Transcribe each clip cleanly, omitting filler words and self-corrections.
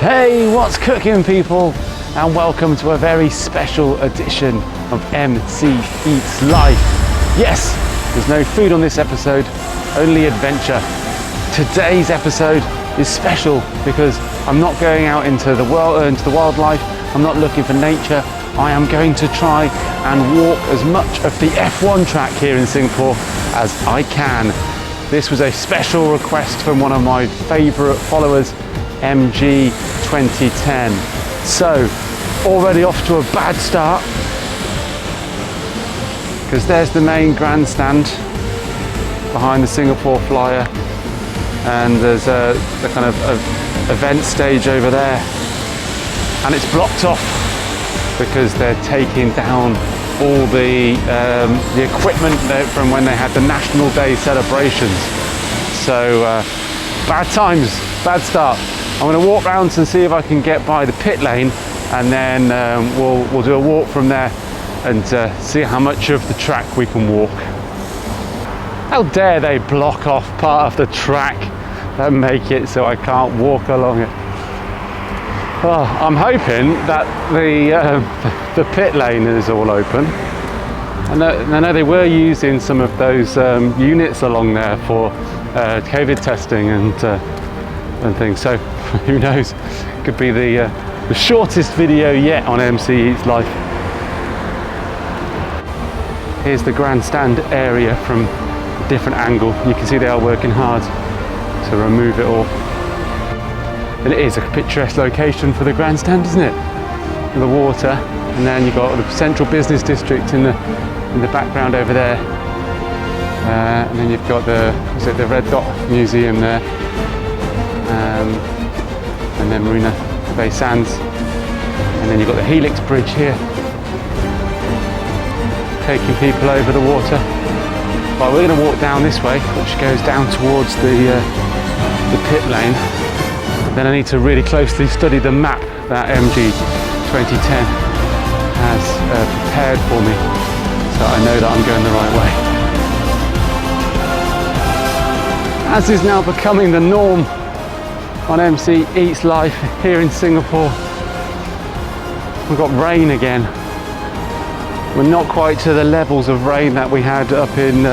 Hey, what's cooking, people? And welcome to a very special edition of MC Eats Life. Yes, there's no food on this episode, only adventure. Today's episode is special because I'm not going out into the world, into the wildlife. I'm not looking for nature. I am going to try and walk as much of the F1 track here in Singapore as I can. This was a special request from one of my favorite followers, MG2010. So, already off to a bad start, because there's the main grandstand behind the Singapore Flyer, and there's a kind of event stage over there, and it's blocked off because they're taking down all the equipment from when they had the National Day celebrations. So bad times, bad start. I'm going to walk round and see if I can get by the pit lane, and then we'll do a walk from there and see how much of the track we can walk. How dare they block off part of the track and make it so I can't walk along it. Oh, I'm hoping that the pit lane is all open. I know they were using some of those units along there for COVID testing and things, so who knows, could be the shortest video yet on MC Eats Life. Here's the grandstand area from a different angle. You can see they are working hard to remove it all. And it is a picturesque location for the grandstand, isn't it? With the water, and then you've got the central business district in the background over there. And then you've got the Red Dot Museum there. And then Marina Bay Sands, and then you've got the Helix Bridge here, taking people over the water. Right, we're going to walk down this way, which goes down towards the pit lane. Then I need to really closely study the map that MG2010 has prepared for me, so I know that I'm going the right way. As is now becoming the norm on MC Eats Life here in Singapore, we've got rain again. We're not quite to the levels of rain that we had up in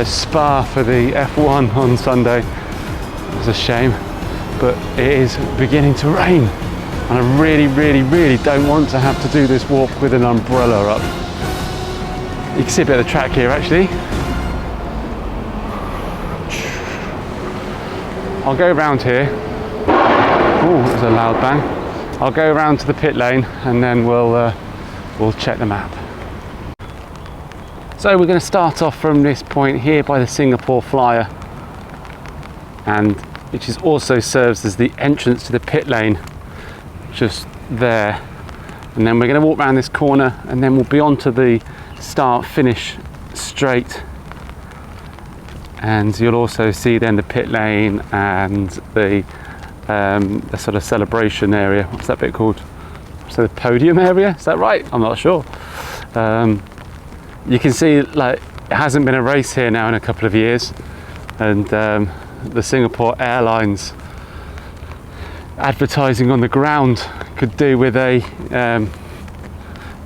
Spa for the F1 on Sunday. It was a shame, but it is beginning to rain, and I really, really, really don't want to have to do this walk with an umbrella up. You can see a bit of the track here actually. I'll go around here. Oh, that was a loud bang. I'll go around to the pit lane, and then we'll check the map. So we're going to start off from this point here by the Singapore Flyer, and which is also serves as the entrance to the pit lane, just there. And then we're going to walk around this corner, and then we'll be on to the start-finish straight. And you'll also see then the pit lane and the sort of celebration area. What's that bit called? So the podium area, is that right? I'm not sure. You can see, like, it hasn't been a race here now in a couple of years, and the Singapore Airlines advertising on the ground could do with a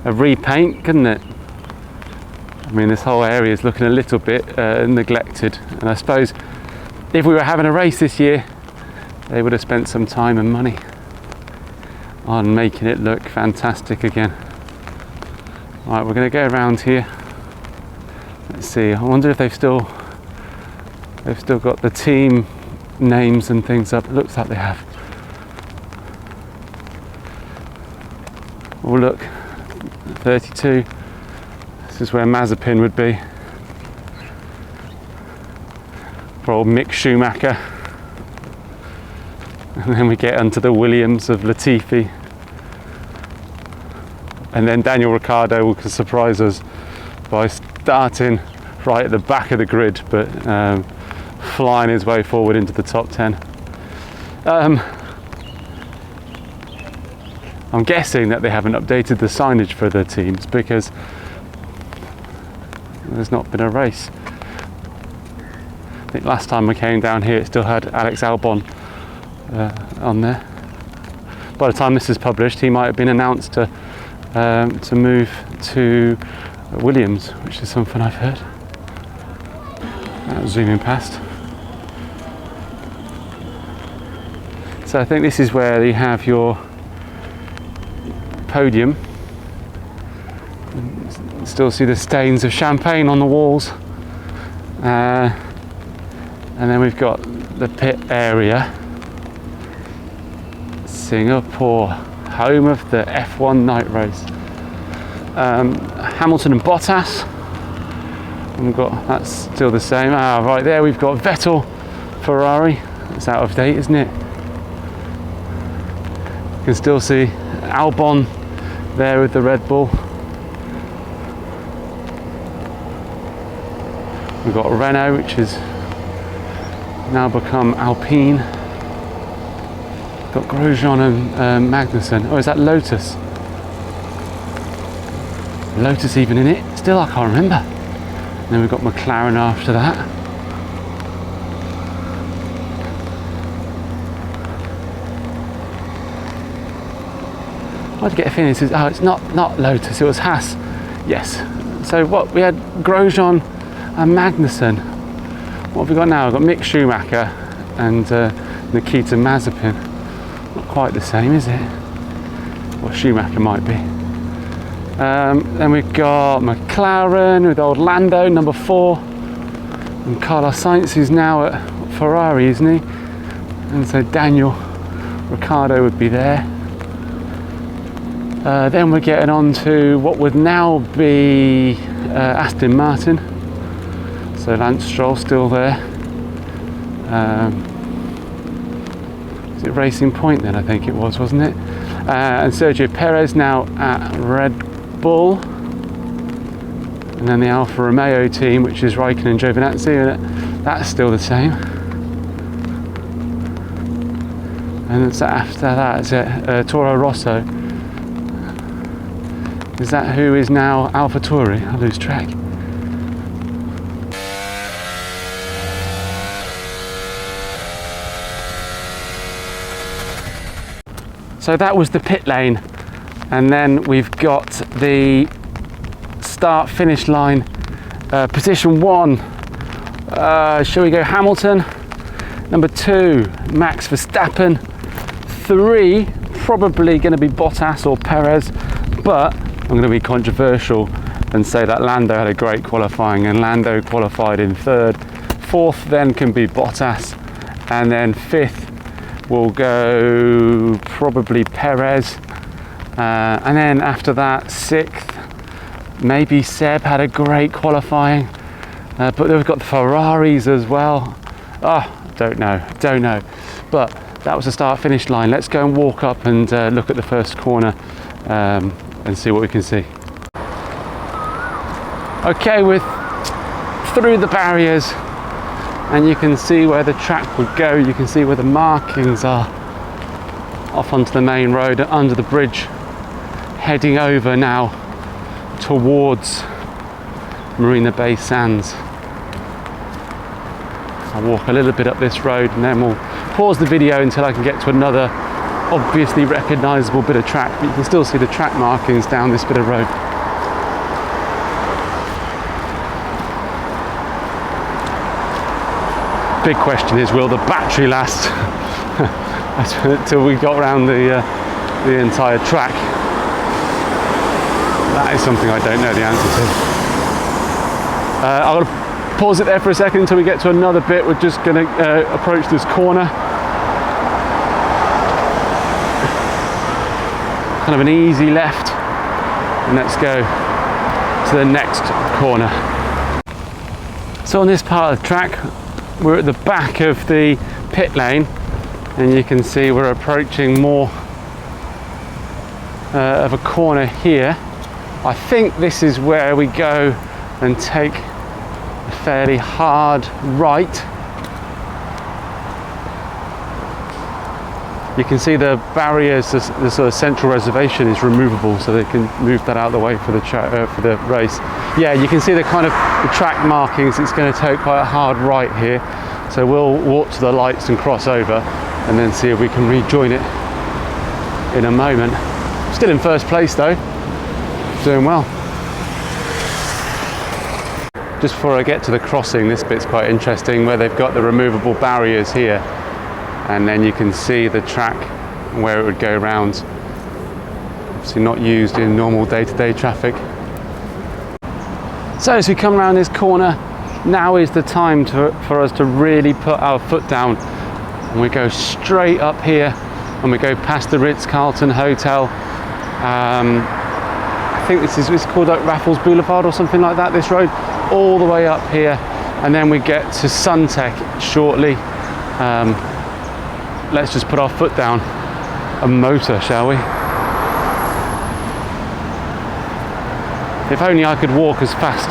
repaint, couldn't it? I mean, this whole area is looking a little bit neglected, and I suppose if we were having a race this year, they would have spent some time and money on making it look fantastic again. Right, we're going to go around here. Let's see. I wonder if they've still got the team names and things up. It looks like they have. Oh, look, 32. This is where Mazepin would be. For old Mick Schumacher. And then we get onto the Williams of Latifi. And then Daniel Ricciardo will surprise us by starting right at the back of the grid, but flying his way forward into the top 10. I'm guessing that they haven't updated the signage for the teams because there's not been a race. I think last time we came down here it still had Alex Albon on there. by the time this is published, he might have been announced to move to Williams, which is something I've heard. Zooming past. So I think this is where you have your podium. Still see the stains of champagne on the walls. And then we've got the pit area. Singapore, home of the F1 night race. Hamilton and Bottas. And we've got, that's still the same. Right there we've got Vettel, Ferrari. It's out of date, isn't it? You can still see Albon there with the Red Bull. We've got Renault, which has now become Alpine. Got Grosjean and Magnussen. Oh, is that Lotus? Lotus even in it? Still, I can't remember. And then we've got McLaren after that. I get a feeling it's not Lotus, it was Haas. Yes. So what, we had Grosjean and Magnussen. What have we got now? We've got Mick Schumacher and Nikita Mazepin. Not quite the same, is it? Well, Schumacher might be. Then we've got McLaren with old Lando, number 4. And Carlos Sainz, who's now at Ferrari, isn't he? And so Daniel Ricciardo would be there. Then we're getting on to what would now be Aston Martin. So Lance Stroll still there. Is it Racing Point then? I think it was, wasn't it? And Sergio Perez now at Red Bull. And then the Alfa Romeo team, which is Raikkonen and Giovinazzi, and that's still the same. And it's after that, is it Toro Rosso? Is that who is now AlphaTauri? I lose track. So that was the pit lane, and then we've got the start finish line. Position 1, shall we go Hamilton? Number 2, Max Verstappen. 3, probably going to be Bottas or Perez, but I'm going to be controversial and say that Lando had a great qualifying, and Lando qualified in 3rd. 4th then can be Bottas, and then 5th will go probably Perez, and then after that 6th maybe Seb had a great qualifying, but we've got the Ferraris as well. Don't know, but that was the start finish line. Let's go and walk up and look at the first corner and see what we can see. Okay, we're through the barriers and you can see where the track would go. You can see where the markings are off onto the main road and under the bridge, heading over now towards Marina Bay Sands. I'll walk a little bit up this road and then we'll pause the video until I can get to another obviously recognisable bit of track, but you can still see the track markings down this bit of road. Big question is, will the battery last until we got around the entire track? That is something I don't know the answer to. I'll pause it there for a second until we get to another bit. We're just going to approach this corner. Kind of an easy left, and let's go to the next corner. So on this part of the track, we're at the back of the pit lane, and you can see we're approaching more of a corner here. I think this is where we go and take a fairly hard right. You can see the barriers, the sort of central reservation is removable, so they can move that out of the way for the race. Yeah, you can see the kind of the track markings. It's going to take quite a hard right here, so we'll walk to the lights and cross over, and then see if we can rejoin it in a moment. Still in first place though, doing well. Just before I get to the crossing, this bit's quite interesting where they've got the removable barriers here, and then you can see the track where it would go round. Obviously not used in normal day-to-day traffic. So as we come around this corner, now is the time for us to really put our foot down, and we go straight up here and we go past the Ritz-Carlton Hotel. I think it's called like Raffles Boulevard or something like that, this road, all the way up here, and then we get to Suntec shortly. Let's just put our foot down and motor, shall we? If only I could walk as fast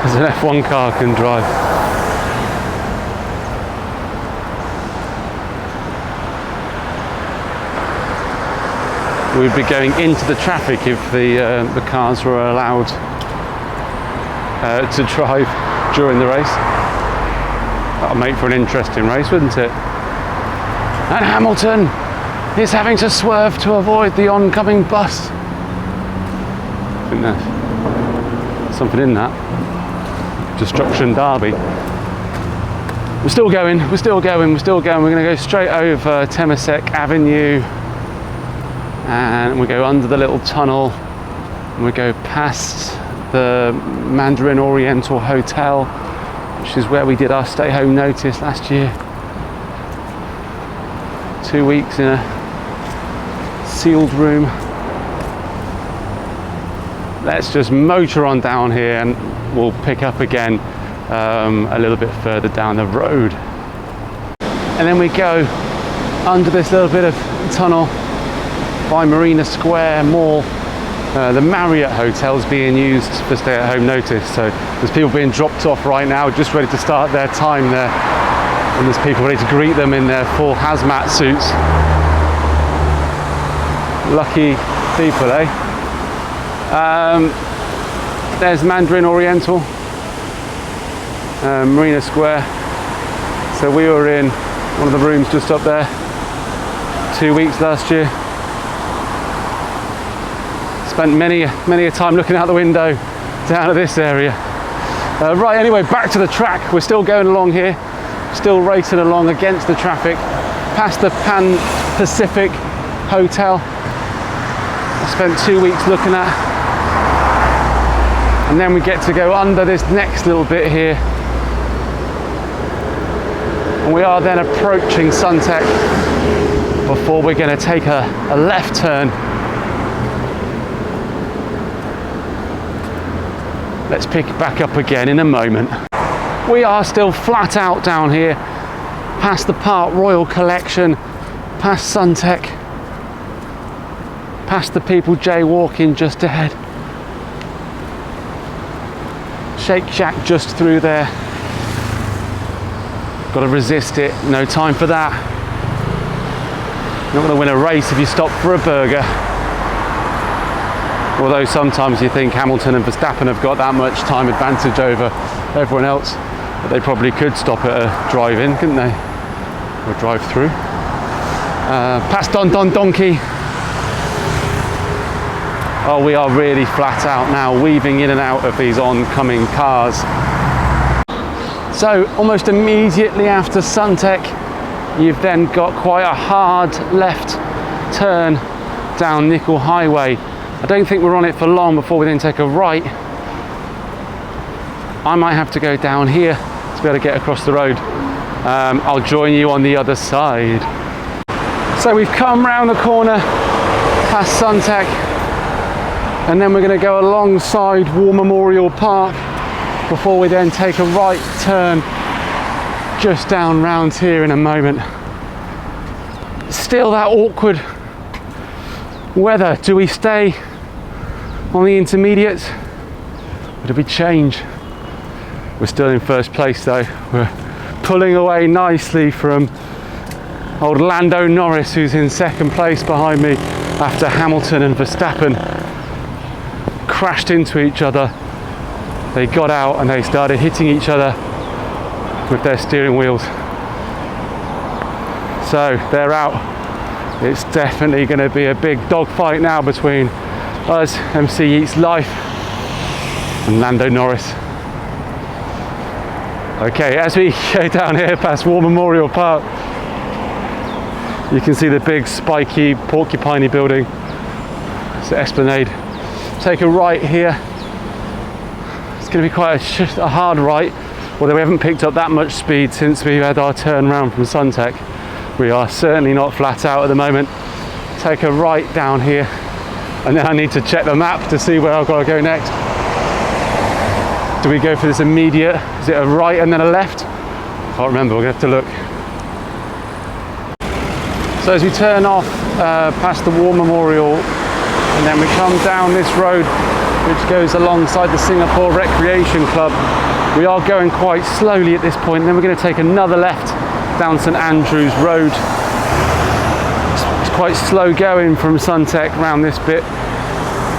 as an F1 car can drive. We'd be going into the traffic if the cars were allowed to drive during the race. That'll make for an interesting race, wouldn't it? And Hamilton is having to swerve to avoid the oncoming bus. I think there's something in that. Destruction Derby. We're still going. We're going to go straight over Temasek Avenue, and we go under the little tunnel, and we go past the Mandarin Oriental Hotel, which is where we did our stay home notice last year. 2 weeks in a sealed room. Let's just motor on down here and we'll pick up again a little bit further down the road. And then we go under this little bit of tunnel by Marina Square Mall. The Marriott Hotel's being used for stay-at-home notice, so there's people being dropped off right now, just ready to start their time there, and there's people ready to greet them in their full hazmat suits. Lucky people, eh? There's Mandarin Oriental, Marina Square. So we were in one of the rooms just up there 2 weeks last year. Spent many a time looking out the window down at this area. Right, anyway, back to the track. We're still going along here, still racing along against the traffic, past the Pan Pacific Hotel. I spent 2 weeks looking at, and then we get to go under this next little bit here, and we are then approaching Suntec before we're going to take a left turn. Let's pick it back up again in a moment. We are still flat out down here, past the Park Royal Collection, past Suntec, past the people jaywalking just ahead. Shake Shack just through there. Got to resist it, no time for that. You're not going to win a race if you stop for a burger. Although sometimes you think Hamilton and Verstappen have got that much time advantage over everyone else, but they probably could stop at a drive-in, couldn't they? Or drive-through. Past Don Don Donkey. Oh, we are really flat out now, weaving in and out of these oncoming cars. So almost immediately after Suntec, you've then got quite a hard left turn down Nickel Highway. I don't think we're on it for long before we then take a right. I might have to go down here to be able to get across the road. I'll join you on the other side. So we've come round the corner past Suntec, and then we're going to go alongside War Memorial Park before we then take a right turn just down round here in a moment. Still that awkward weather. Do we stay on the intermediates or do we change? We're still in first place though. We're pulling away nicely from old Lando Norris, who's in second place behind me after Hamilton and Verstappen crashed into each other. They got out and they started hitting each other with their steering wheels. So they're out. It's definitely going to be a big dogfight now between us, MC Eats Life, and Lando Norris. Okay, as we go down here past War Memorial Park, you can see the big spiky porcupiney building. It's the Esplanade. Take a right here. It's going to be quite a hard right, although we haven't picked up that much speed since we had our turn round from Suntec. We are certainly not flat out at the moment. Take a right down here, and then I need to check the map to see where I've got to go next. Do we go for this immediate, is it a right and then a left? Can't remember, we're going to have to look. So as we turn off past the War Memorial, and then we come down this road which goes alongside the Singapore Recreation Club, we are going quite slowly at this point. Then we're going to take another left down St Andrews Road. It's quite slow going from Suntec around this bit.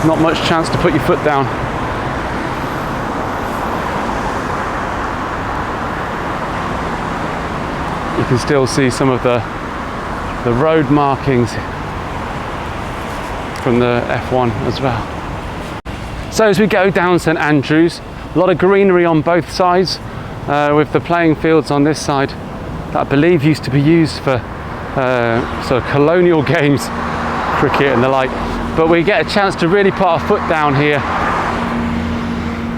Not much chance to put your foot down. You can still see some of the road markings from the F1 as well. So as we go down St Andrews, a lot of greenery on both sides, with the playing fields on this side that I believe used to be used for sort of colonial games, cricket and the like. But we get a chance to really put our foot down here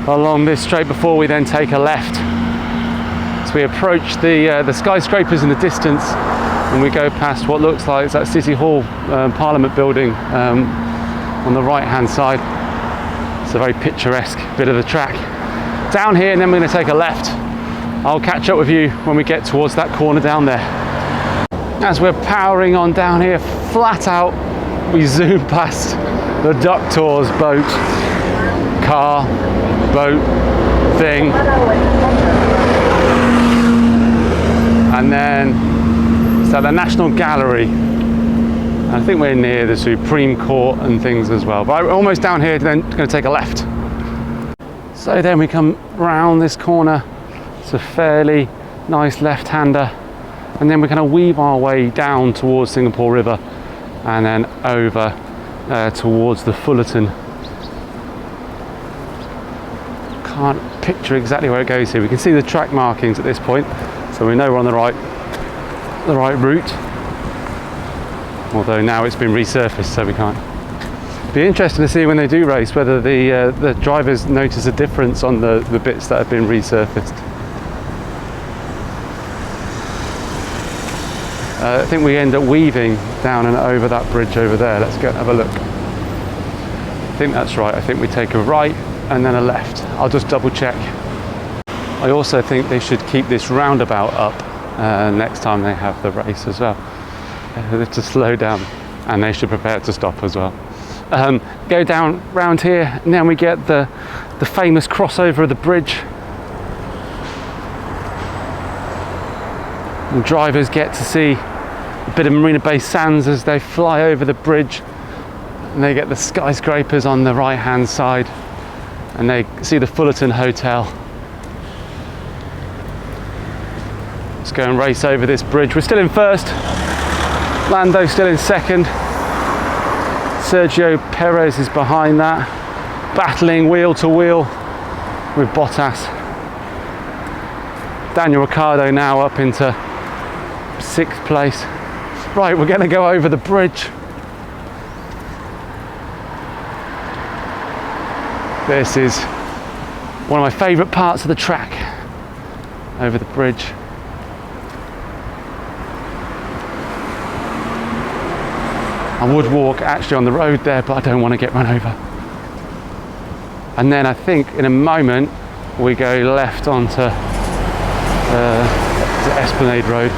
along this straight before we then take a left. So we approach the skyscrapers in the distance, and we go past what looks like it's that City Hall Parliament building on the right hand side. It's a very picturesque bit of the track. Down here, and then we're going to take a left. I'll catch up with you when we get towards that corner down there. As we're powering on down here, flat out, we zoom past the Duck Tours boat, car, boat, thing. And then it's at the National Gallery. I think we're near the Supreme Court and things as well. But we're almost down here, then going to take a left. So then we come round this corner. It's a fairly nice left-hander. And then we kind of weave our way down towards Singapore River and then over towards the Fullerton. Can't picture exactly where it goes here. We can see the track markings at this point, so we know we're on the right route. Although now it's been resurfaced, so we can't. Be interesting to see when they do race whether the drivers notice a difference on the bits that have been resurfaced. I think we end up weaving down and over that bridge over there. Let's go have a look. I think that's right. I think we take a right and then a left. I'll just double check. I also think they should keep this roundabout up next time they have the race as well. To slow down, and they should prepare to stop as well. Go down round here, and then we get the famous crossover of the bridge. And drivers get to see a bit of Marina Bay Sands as they fly over the bridge, and they get the skyscrapers on the right hand side, and they see the Fullerton Hotel. Let's go and race over this bridge. We're still in first. Lando still in second. Sergio Perez is behind that, battling wheel to wheel with Bottas. Daniel Ricciardo now up into 6th place. Right, we're going to go over the bridge. This is one of my favourite parts of the track, over the bridge. I would walk actually on the road there, but I don't want to get run over. And then I think in a moment we go left onto the Esplanade Road.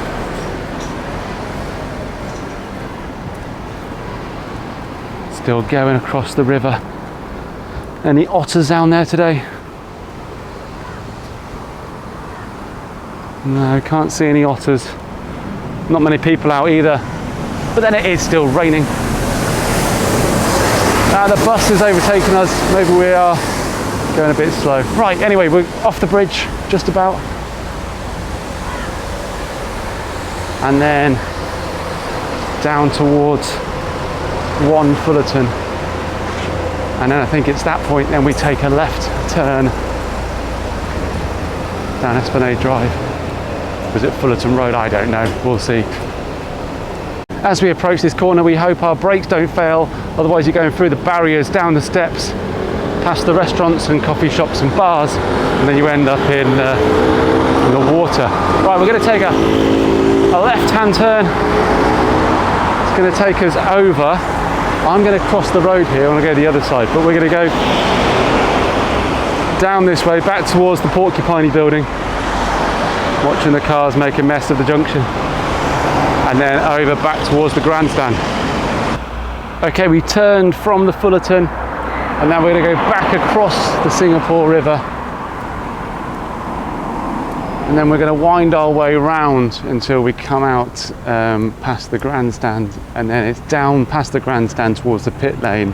Still going across the river. Any otters down there today? No, can't see any otters. Not many people out either. But then it is still raining. The bus is overtaking us. Maybe we are going a bit slow. Right, anyway, we're off the bridge, just about. And then down towards 1 Fullerton, and then I think it's that point then we take a left turn down Esplanade Drive. Was it Fullerton Road? I don't know, we'll see. As we approach this corner, we hope our brakes don't fail, otherwise you're going through the barriers, down the steps, past the restaurants and coffee shops and bars, and then you end up in the water. Right, we're going to take a left-hand turn. It's going to take us over. I'm going to cross the road here, I want to go the other side, but we're going to go down this way, back towards the Porcupine building, watching the cars make a mess of the junction, and then over back towards the grandstand. Okay, we turned from the Fullerton, and now we're going to go back across the Singapore River, and then we're going to wind our way round until we come out past the grandstand, and then it's down past the grandstand towards the pit lane,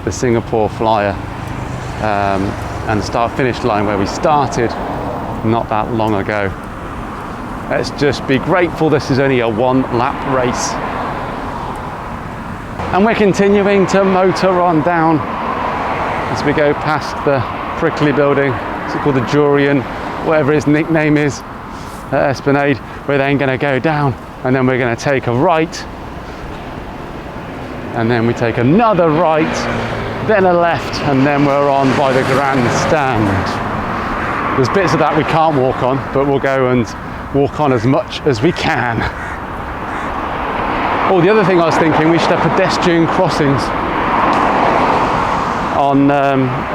the Singapore Flyer, and the start-finish line where we started not that long ago. Let's just be grateful this is only a 1-lap race. And we're continuing to motor on down as we go past the Prickly building. It's called the Jurian, whatever his nickname is, at Esplanade. We're then going to go down, and then we're going to take a right, and then we take another right, then a left, and then we're on by the grandstand. There's bits of that we can't walk on, but we'll go and walk on as much as we can. Oh, the other thing I was thinking, we should have pedestrian crossings on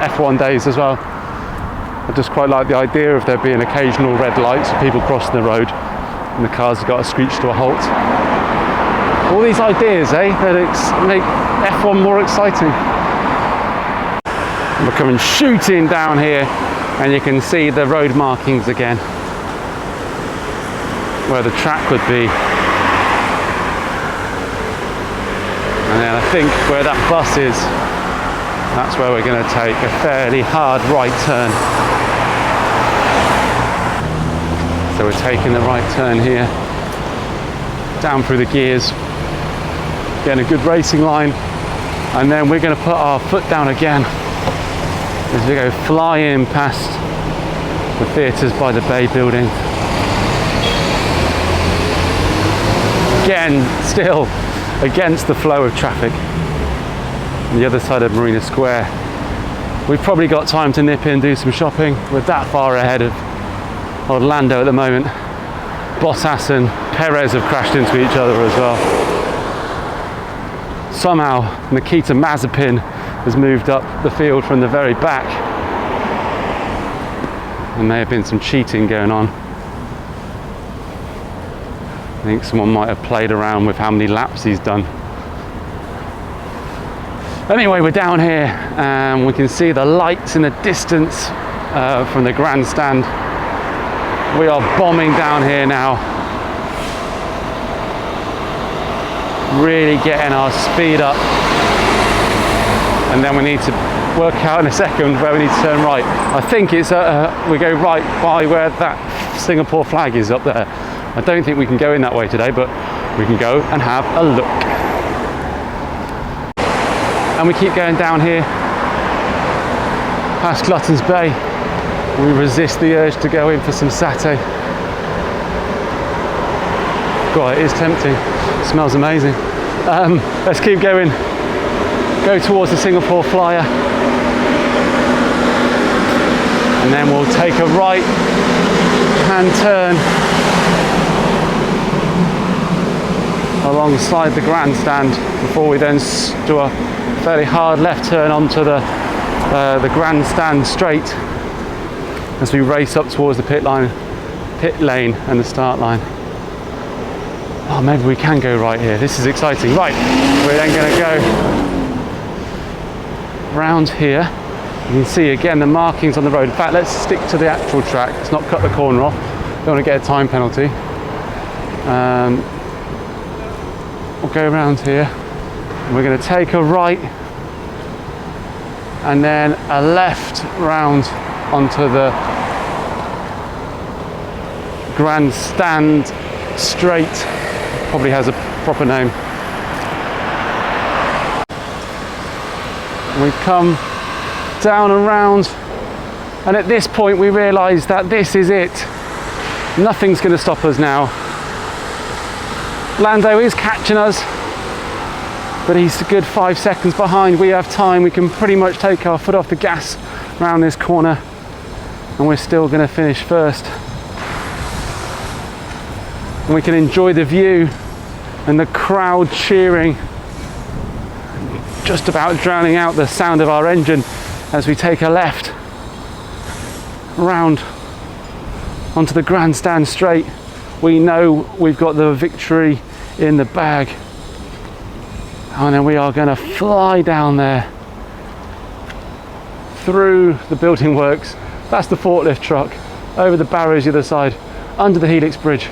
F1 days as well. I just quite like the idea of there being occasional red lights for people crossing the road, and the cars have got to screech to a halt. All these ideas, that make F1 more exciting. We're coming shooting down here, and you can see the road markings again, where the track would be. And then I think where that bus is, that's where we're going to take a fairly hard right turn. So we're taking the right turn here, down through the gears, getting a good racing line, and then we're going to put our foot down again as we go flying past the Theatres by the Bay building. Again, still against the flow of traffic on the other side of Marina Square. We've probably got time to nip in and do some shopping. We're that far ahead of Orlando at the moment. Bottas and Perez have crashed into each other as well. Somehow Nikita Mazepin has moved up the field from the very back. There may have been some cheating going on. I think someone might have played around with how many laps he's done. Anyway, we're down here and we can see the lights in the distance from the grandstand. We are bombing down here now. Really getting our speed up. And then we need to work out in a second where we need to turn right. I think it's we go right by where that Singapore flag is up there. I don't think we can go in that way today, but we can go and have a look. And we keep going down here past Clutton's Bay. We resist the urge to go in for some satay. God, it is tempting. It smells amazing. Let's keep going. Go towards the Singapore Flyer. And then we'll take a right hand turn alongside the grandstand before we then do a fairly hard left turn onto the grandstand straight as we race up towards the pit lane and the start line. Oh, maybe we can go right here. This is exciting. Right, we're then going to go round here. You can see again the markings on the road. In fact, let's stick to the actual track. Let's not cut the corner off. Don't want to get a time penalty. We'll go around here. We're going to take a right and then a left round onto the grandstand straight. Probably has a proper name. And we come down and round, and at this point we realise that this is it. Nothing's going to stop us now. Lando is catching us, but he's a good 5 seconds behind. We have time. We can pretty much take our foot off the gas around this corner, and we're still going to finish first. And we can enjoy the view and the crowd cheering, just about drowning out the sound of our engine as we take a left round onto the grandstand straight. We know we've got the victory in the bag, and then we are going to fly down there through the building works, past the forklift truck, over the barriers the other side, under the Helix Bridge.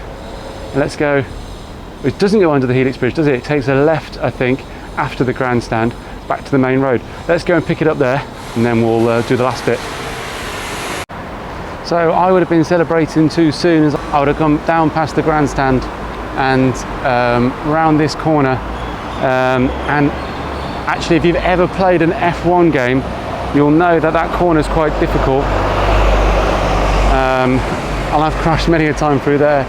And let's go. It doesn't go under the Helix Bridge, does it? It takes a left, I think, after the grandstand, back to the main road. Let's go and pick it up there, and then we'll do the last bit. So I would have been celebrating too soon, as I would have come down past the grandstand and round this corner. And actually, if you've ever played an F1 game, you'll know that that corner is quite difficult. I've crashed many a time through there.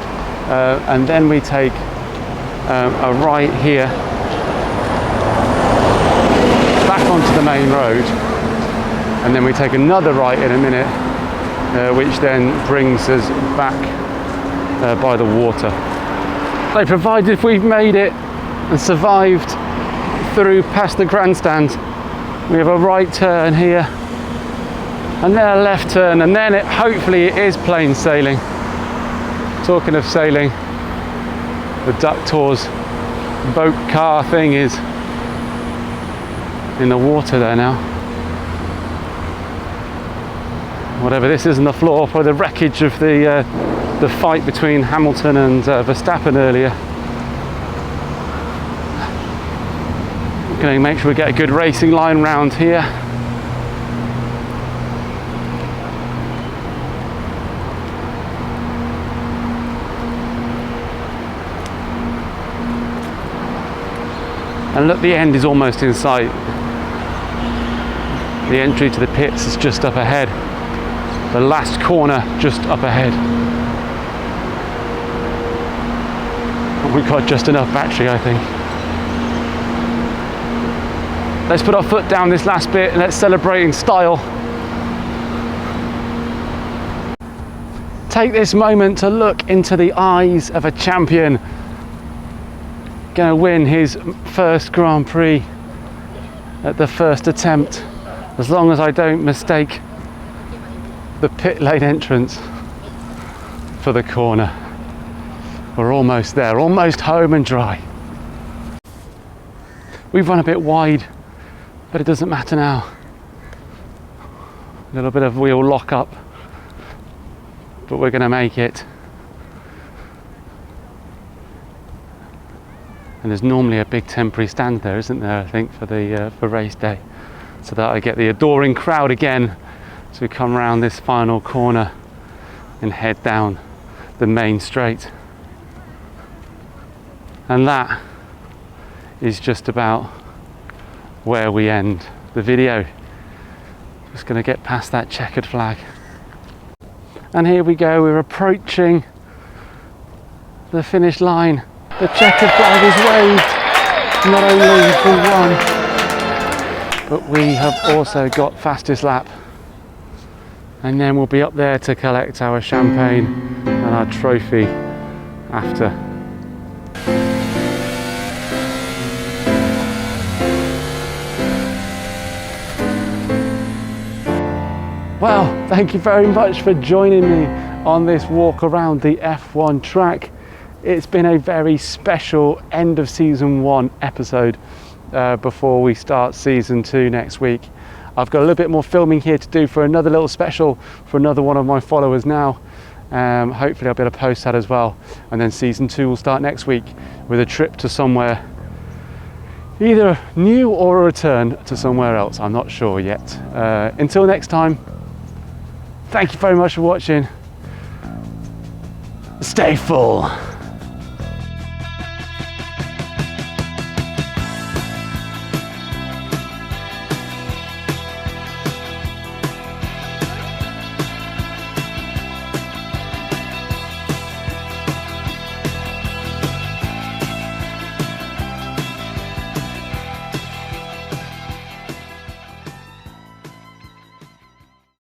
And then we take a right here, back onto the main road, and then we take another right in a minute, which then brings us back by the water. So provided we've made it and survived through past the grandstand, we have a right turn here, and then a left turn, and then hopefully it is plain sailing. Talking of sailing, the Duck Tours boat car thing is in the water there now. Whatever this is on the floor, probably the wreckage of the fight between Hamilton and Verstappen earlier. We're going to make sure we get a good racing line round here. And look, the end is almost in sight. The entry to the pits is just up ahead. The last corner just up ahead. We've got just enough battery, I think. Let's put our foot down this last bit and let's celebrate in style. Take this moment to look into the eyes of a champion. Going to win his first Grand Prix at the first attempt, as long as I don't mistake the pit lane entrance for the corner. We're almost there, almost home and dry. We've run a bit wide, but it doesn't matter now. A little bit of wheel lock up, but we're going to make it. And there's normally a big temporary stand there, isn't there, I think, for race day, so that I get the adoring crowd again as we come around this final corner and head down the main straight. And that is just about where we end the video. Just going to get past that checkered flag. And here we go, we're approaching the finish line. The checkered flag is waved. Not only have we won, but we have also got fastest lap. And then we'll be up there to collect our champagne and our trophy after. Well, thank you very much for joining me on this walk around the F1 track. It's been a very special end of season 1 episode before we start season 2 next week. I've got a little bit more filming here to do for another little special for another one of my followers now. Hopefully I'll be able to post that as well. And then season 2 will start next week with a trip to somewhere either new or a return to somewhere else. I'm not sure yet. Until next time, thank you very much for watching. Stay full.